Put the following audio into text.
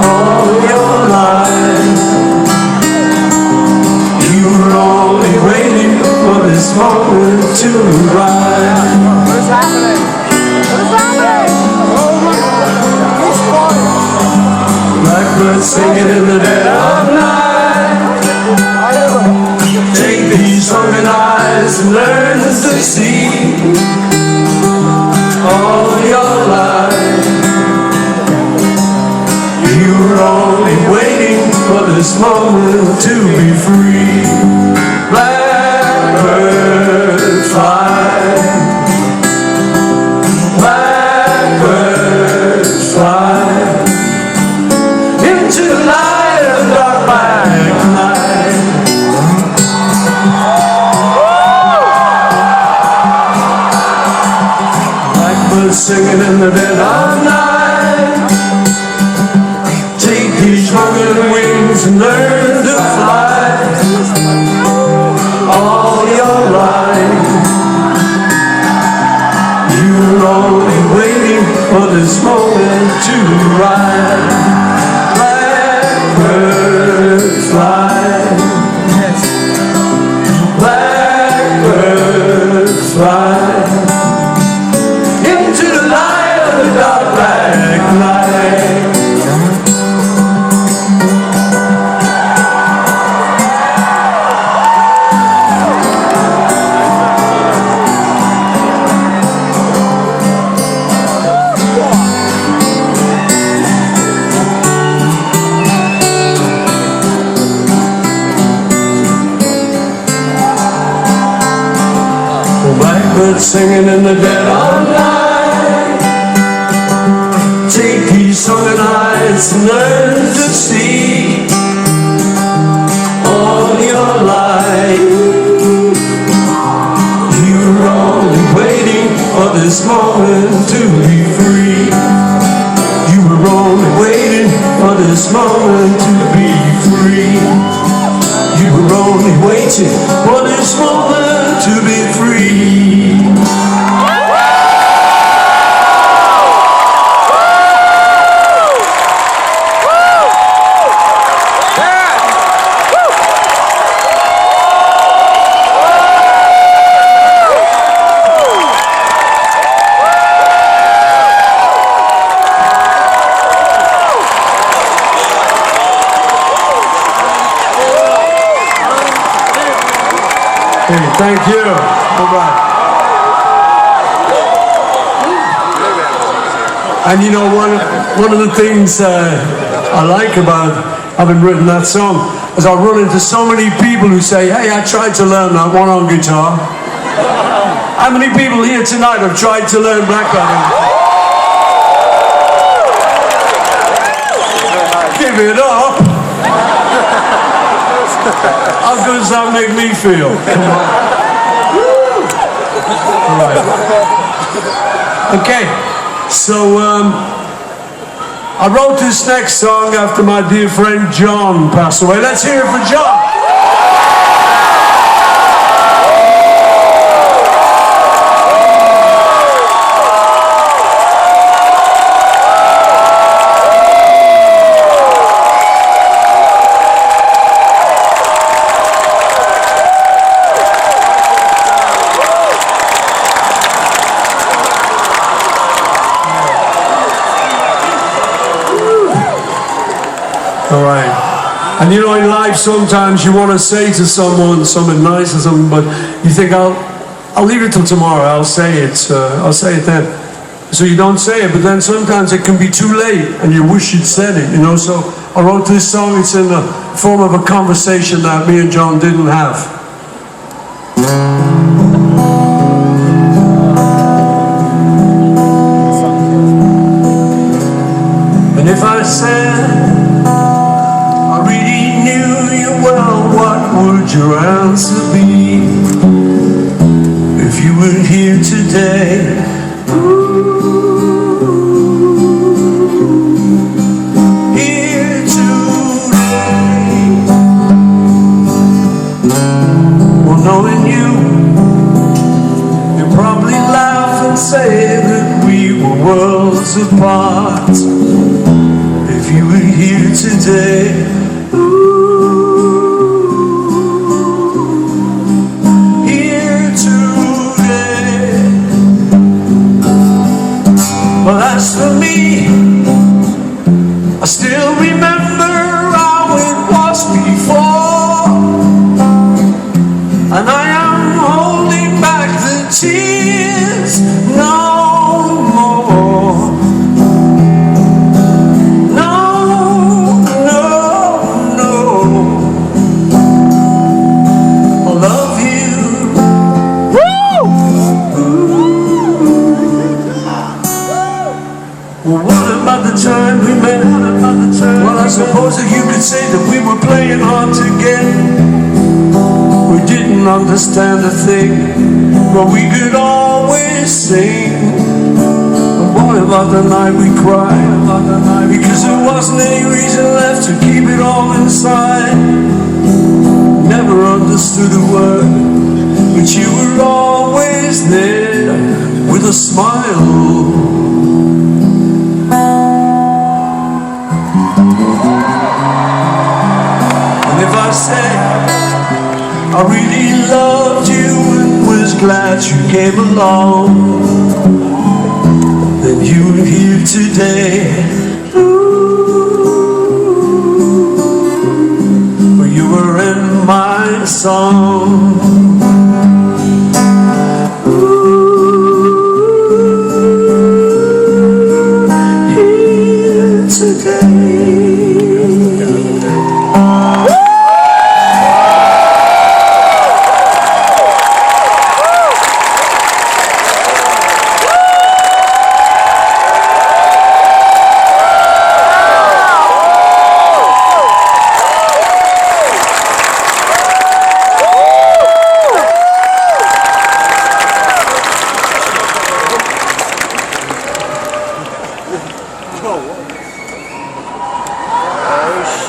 all your life. You were only waiting for this moment to arrive. What's happening? What's happening? Oh my God! Blackbird singing in the dead of night. Take these hungry eyes and learn to see all your life. You were only waiting for this moment to be free. Blackbird fly, blackbird fly into the light of dark black night. Blackbird singing in the dead of night. Take these rugged wings and learn to fly all your life. You were only waiting for this moment to arrive. Blackbird fly, blackbird fly into the light of the dark black night. Blackbird singing in the dead of night. Take these hungry nights and learn to see all your life. You were only waiting for this moment to be free. You were only waiting for this moment to be free. You were only waiting for this moment to be free. Okay, thank you. All right. And you know, one of the things I like about having written that song is I run into so many people who say, hey, I tried to learn that one on guitar. How many people here tonight have tried to learn Blackbird? Give it up. How good does that make me feel? Come on. All right. Okay, so I wrote this next song after my dear friend John passed away. Let's hear it for John. All right. And you know, in life sometimes you want to say to someone something nice or something, but you think I'll leave it till tomorrow. I'll say it then. So you don't say it, but then sometimes it can be too late and you wish you'd said it, you know. So I wrote this song. It's in the form of a conversation that me and John didn't have. And if I said would your answer be if you were here today? Here today. Well, knowing you worlds apart. If you were here today, here today. But as for me, I still remember how it was before, and I am holding back the tears no more. No, no, no. I love you. Woo! Well, what about the time we met? Well, I suppose that you could say that we were playing hard to get. We didn't understand a thing, but we could always sing. And what about the night we cried? Because there wasn't any reason left to keep it all inside. Never understood a word, but you were always there with a smile. And if I say I really loved you and was glad you came along, then you're here today. Ooh, you were in my song. Ooh, here today. Oh,